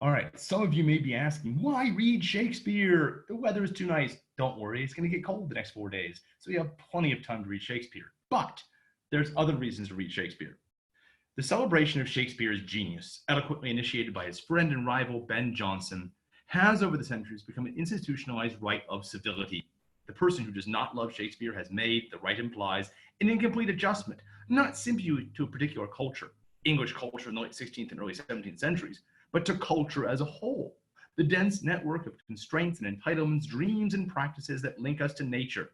All right, some of you may be asking, why read Shakespeare? The weather is too nice. Don't worry, it's going to get cold the next 4 days, so you have plenty of time to read Shakespeare. But there's other reasons to read Shakespeare. The celebration of Shakespeare's genius, eloquently initiated by his friend and rival Ben Jonson, has over the centuries become an institutionalized right of civility. The person who does not love Shakespeare has made, the right implies, an incomplete adjustment, not simply to a particular culture, English culture in the late 16th and early 17th centuries, but to culture as a whole, the dense network of constraints and entitlements, dreams and practices that link us to nature.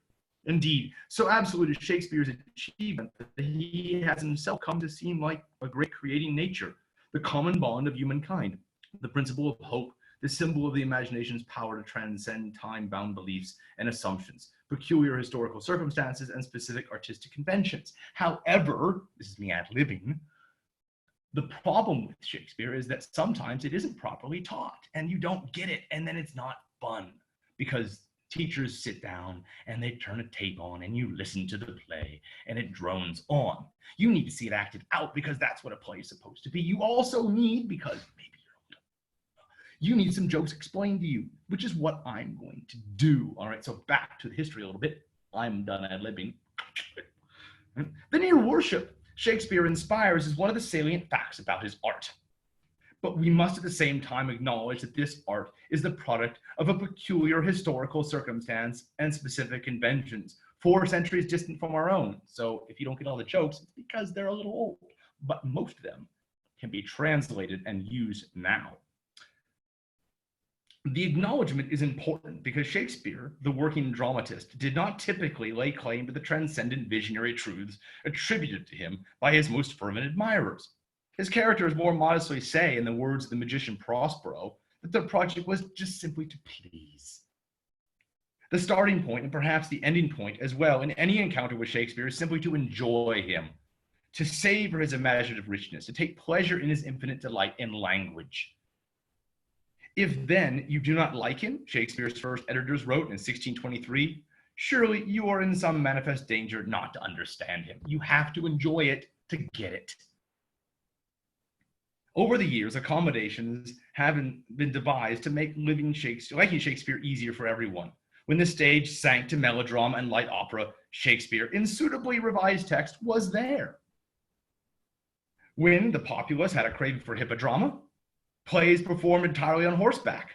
Indeed, so absolute is Shakespeare's achievement that he has himself come to seem like a great creating nature, the common bond of humankind, the principle of hope, the symbol of the imagination's power to transcend time-bound beliefs and assumptions, peculiar historical circumstances, and specific artistic conventions. However, this is me ad-libbing, the problem with Shakespeare is that sometimes it isn't properly taught and you don't get it, and then it's not fun because teachers sit down and they turn a tape on and you listen to the play and it drones on. You need to see it acted out because that's what a play is supposed to be. You also need, because maybe you need some jokes explained to you, which is what I'm going to do. All right, so back to the history a little bit. I'm done ad-libbing. The near worship Shakespeare inspires is one of the salient facts about his art. But we must at the same time acknowledge that this art is the product of a peculiar historical circumstance and specific conventions, 4 centuries distant from our own. So if you don't get all the jokes, it's because they're a little old, but most of them can be translated and used now. The acknowledgement is important because Shakespeare, the working dramatist, did not typically lay claim to the transcendent visionary truths attributed to him by his most fervent admirers. His characters more modestly say, in the words of the magician Prospero, that their project was just simply to please. The starting point, and perhaps the ending point as well, in any encounter with Shakespeare is simply to enjoy him, to savor his imaginative richness, to take pleasure in his infinite delight in language. If then you do not like him, Shakespeare's first editors wrote in 1623, surely you are in some manifest danger not to understand him. You have to enjoy it to get it. Over the years, accommodations have been devised to make liking Shakespeare easier for everyone. When the stage sank to melodrama and light opera, Shakespeare, in suitably revised text, was there. When the populace had a craving for hippodrama, plays performed entirely on horseback.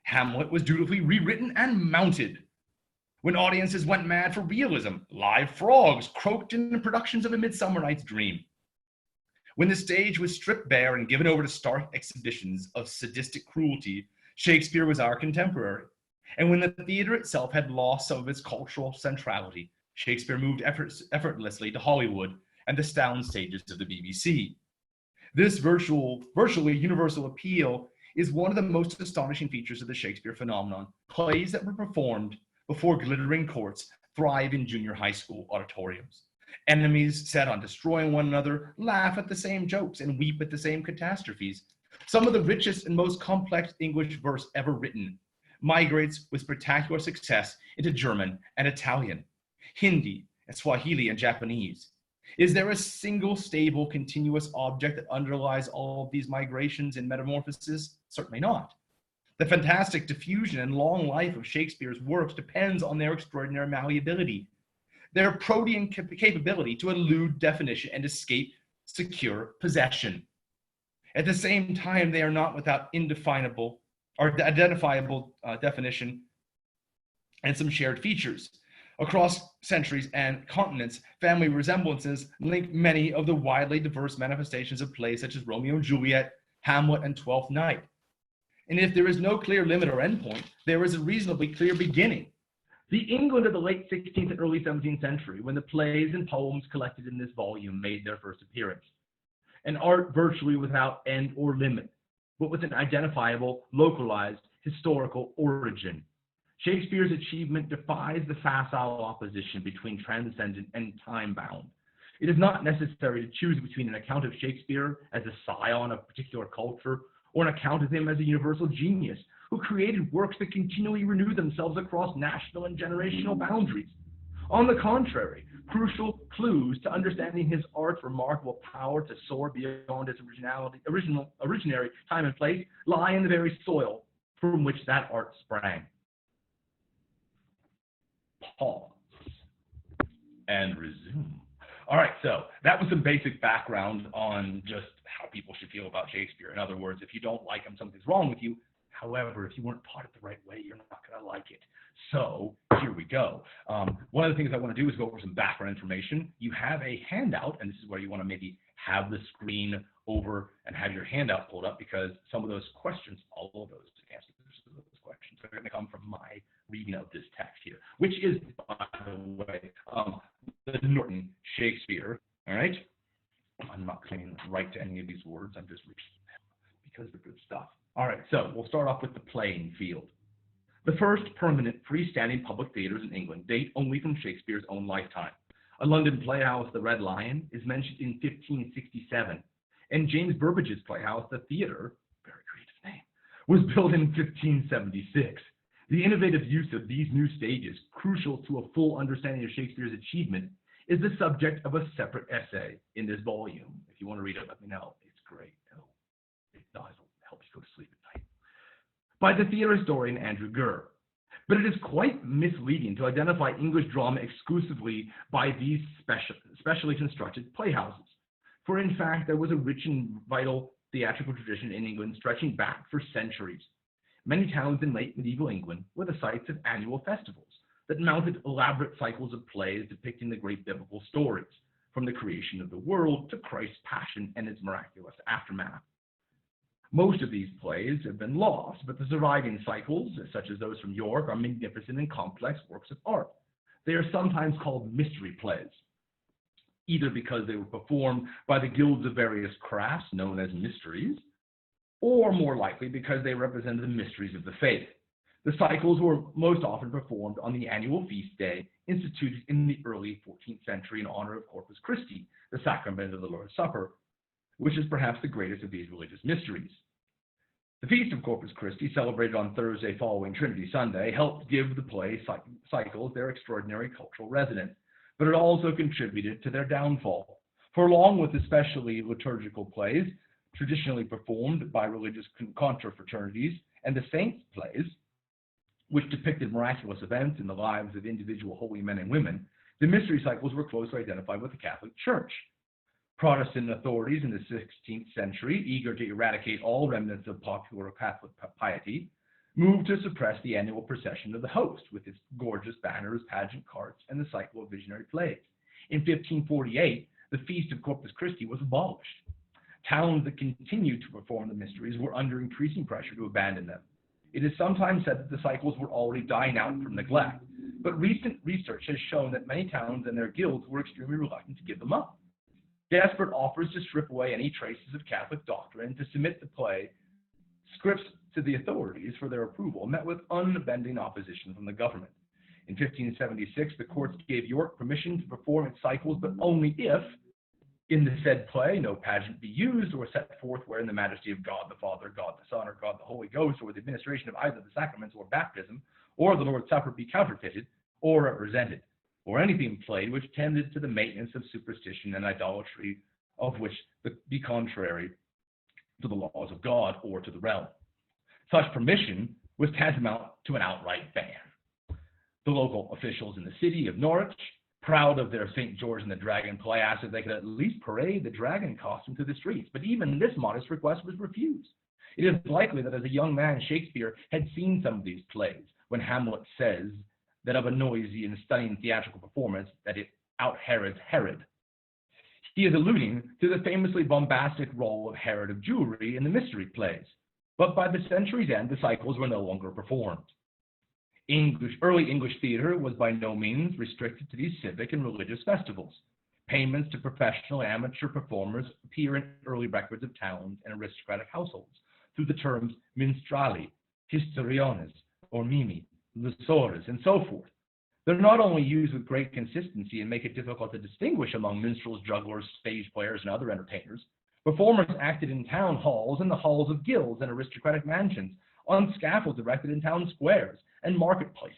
Hamlet was dutifully rewritten and mounted. When audiences went mad for realism, live frogs croaked in productions of A Midsummer Night's Dream. When the stage was stripped bare and given over to stark exhibitions of sadistic cruelty, Shakespeare was our contemporary. And when the theater itself had lost some of its cultural centrality, Shakespeare moved effortlessly to Hollywood and the sound stages of the BBC. This virtually universal appeal is one of the most astonishing features of the Shakespeare phenomenon. Plays that were performed before glittering courts thrive in junior high school auditoriums. Enemies set on destroying one another laugh at the same jokes and weep at the same catastrophes. Some of the richest and most complex English verse ever written migrates with spectacular success into German and Italian, Hindi, and Swahili and Japanese. Is there a single stable, continuous object that underlies all of these migrations and metamorphoses? Certainly not. The fantastic diffusion and long life of Shakespeare's works depends on their extraordinary malleability, their protean capability to elude definition and escape secure possession. At the same time, they are not without indefinable or identifiable definition and some shared features. Across centuries and continents, family resemblances link many of the widely diverse manifestations of plays such as Romeo and Juliet, Hamlet, and Twelfth Night. And if there is no clear limit or endpoint, there is a reasonably clear beginning. The England of the late 16th and early 17th century, when the plays and poems collected in this volume made their first appearance. An art virtually without end or limit, but with an identifiable, localized, historical origin. Shakespeare's achievement defies the facile opposition between transcendent and time-bound. It is not necessary to choose between an account of Shakespeare as a scion of particular culture or an account of him as a universal genius who created works that continually renew themselves across national and generational boundaries. On the contrary, Crucial clues to understanding his art's remarkable power to soar beyond its originary time and place lie in the very soil from which that art sprang. Pause and resume. All right, so that was some basic background on just how people should feel about Shakespeare. In other words, if you don't like him, something's wrong with you. However, if you weren't taught it the right way, you're not going to like it. So here we go. One of the things I want to do is go over some background information. You have a handout, and this is where you want to maybe have the screen over and have your handout pulled up, because some of those questions, all of those answers to those questions are going to come from my reading of this text here, which is, by the way, the Norton Shakespeare. All right? I'm not saying right to any of these words. I'm just repeating them because they're good stuff. All right, so we'll start off with the playing field. The first permanent freestanding public theaters in England date only from Shakespeare's own lifetime. A London playhouse, the Red Lion, is mentioned in 1567, and James Burbage's playhouse, the Theatre, very creative name, was built in 1576. The innovative use of these new stages, crucial to a full understanding of Shakespeare's achievement, is the subject of a separate essay in this volume. If you want to read it, let me know. It's great. It does help you go to sleep at night. By the theater historian Andrew Gurr. But it is quite misleading to identify English drama exclusively by these specially constructed playhouses. For in fact, there was a rich and vital theatrical tradition in England stretching back for centuries. Many towns in late medieval England were the sites of annual festivals that mounted elaborate cycles of plays depicting the great biblical stories, from the creation of the world to Christ's passion and its miraculous aftermath. Most of these plays have been lost, but the surviving cycles, such as those from York, are magnificent and complex works of art. They are sometimes called mystery plays, either because they were performed by the guilds of various crafts known as mysteries, or more likely because they represented the mysteries of the faith. The cycles were most often performed on the annual feast day instituted in the early 14th century in honor of Corpus Christi, the sacrament of the Lord's Supper, which is perhaps the greatest of these religious mysteries. The Feast of Corpus Christi, celebrated on Thursday following Trinity Sunday, helped give the play cycles their extraordinary cultural resonance, but it also contributed to their downfall. For along with especially liturgical plays, traditionally performed by religious confraternities, and the saints' plays, which depicted miraculous events in the lives of individual holy men and women, the mystery cycles were closely identified with the Catholic Church. Protestant authorities in the 16th century, eager to eradicate all remnants of popular Catholic piety, moved to suppress the annual procession of the host with its gorgeous banners, pageant carts, and the cycle of visionary plays. In 1548, the Feast of Corpus Christi was abolished. Towns that continued to perform the mysteries were under increasing pressure to abandon them. It is sometimes said that the cycles were already dying out from neglect, but recent research has shown that many towns and their guilds were extremely reluctant to give them up. Desperate offers to strip away any traces of Catholic doctrine and to submit the play scripts to the authorities for their approval met with unbending opposition from the government. In 1576, the courts gave York permission to perform its cycles, but only if, in the said play, no pageant be used or set forth wherein the majesty of God the Father, God the Son, or God the Holy Ghost, or the administration of either the sacraments or baptism, or the Lord's Supper be counterfeited or represented, or anything played which tended to the maintenance of superstition and idolatry, of which be contrary to the laws of God or to the realm. Such permission was tantamount to an outright ban. The local officials in the city of Norwich, proud of their St. George and the Dragon play, asked if they could at least parade the dragon costume through the streets, but even this modest request was refused. It is likely that as a young man, Shakespeare had seen some of these plays, when Hamlet says that of a noisy and stunning theatrical performance that it out-Herods Herod. He is alluding to the famously bombastic role of Herod of Jewry in the mystery plays, but by the century's end, the cycles were no longer performed. Early English theater was by no means restricted to these civic and religious festivals. Payments to professional and amateur performers appear in early records of towns and aristocratic households through the terms minstrali, histriones, or mimi, lusores, and so forth. They're not only used with great consistency and make it difficult to distinguish among minstrels, jugglers, stage players, and other entertainers. Performers acted in town halls and the halls of guilds and aristocratic mansions, on scaffolds erected in town squares and marketplaces,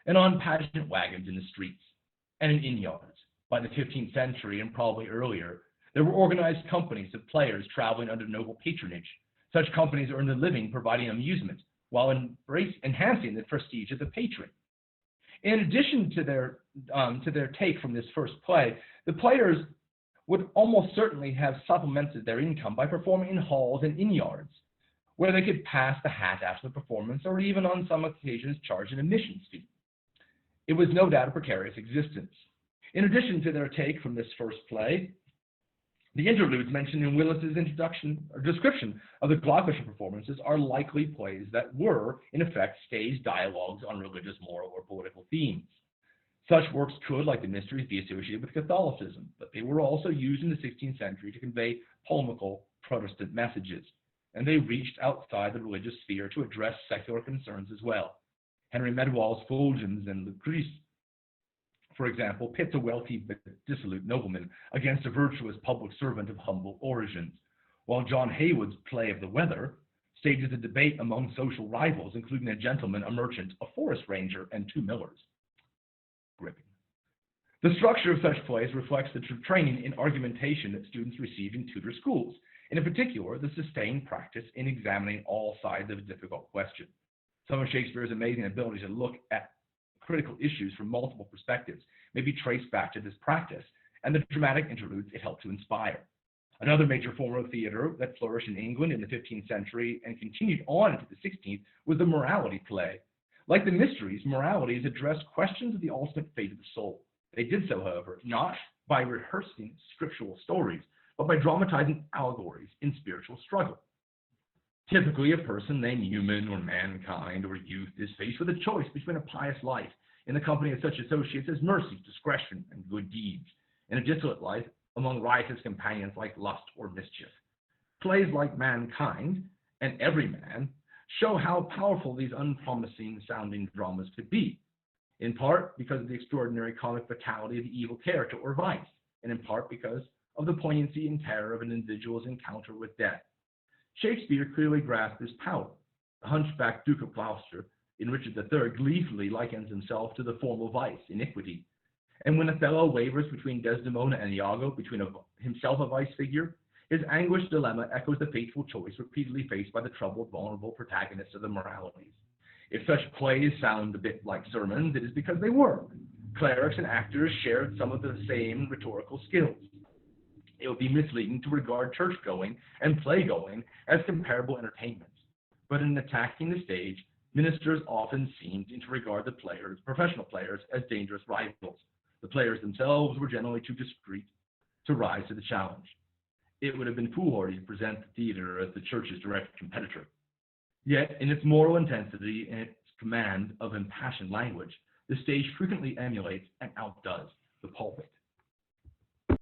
and on pageant wagons in the streets and in inn yards. By the 15th century and probably earlier, there were organized companies of players traveling under noble patronage. Such companies earned a living providing amusement while enhancing the prestige of the patron. In addition to their take from this first play, the players would almost certainly have supplemented their income by performing in halls and inn yards, where they could pass the hat after the performance, or even on some occasions charge an admissions fee. It was no doubt a precarious existence. In addition to their take from this first play, the interludes mentioned in Willis's introduction or description of the Gloucestershire performances are likely plays that were, in effect, staged dialogues on religious, moral, or political themes. Such works could, like the Mysteries, be associated with Catholicism, but they were also used in the 16th century to convey polemical Protestant messages, and they reached outside the religious sphere to address secular concerns as well. Henry Medwall's Fulgens and Lucrece, for example, pits a wealthy but dissolute nobleman against a virtuous public servant of humble origins, while John Heywood's play of The Weather stages a debate among social rivals, including a gentleman, a merchant, a forest ranger, and two millers. Gripping. The structure of such plays reflects the training in argumentation that students receive in Tudor schools, and in particular, the sustained practice in examining all sides of a difficult question. Some of Shakespeare's amazing ability to look at critical issues from multiple perspectives may be traced back to this practice and the dramatic interludes it helped to inspire. Another major form of theater that flourished in England in the 15th century and continued on into the 16th was the morality play. Like the Mysteries, moralities addressed questions of the ultimate fate of the soul. They did so, however, not by rehearsing scriptural stories, but by dramatizing allegories in spiritual struggle. Typically, a person named human or mankind or youth is faced with a choice between a pious life in the company of such associates as mercy, discretion, and good deeds, and a dissolute life among riotous companions like lust or mischief. Plays like Mankind and Everyman show how powerful these unpromising-sounding dramas could be, in part because of the extraordinary comic fatality of the evil character or vice, and in part because of the poignancy and terror of an individual's encounter with death. Shakespeare clearly grasped this power. The hunchback Duke of Gloucester in Richard III gleefully likens himself to the formal vice, iniquity. And when Othello wavers between Desdemona and Iago, between himself a vice figure, his anguished dilemma echoes the fateful choice repeatedly faced by the troubled, vulnerable protagonists of the moralities. If such plays sound a bit like sermons, it is because they were. Clerics and actors shared some of the same rhetorical skills. It would be misleading to regard church-going and play-going as comparable entertainments. But in attacking the stage, ministers often seemed to regard the players, professional players, as dangerous rivals. The players themselves were generally too discreet to rise to the challenge. It would have been foolhardy to present the theater as the church's direct competitor. Yet, in its moral intensity and its command of impassioned language, the stage frequently emulates and outdoes the pulpit.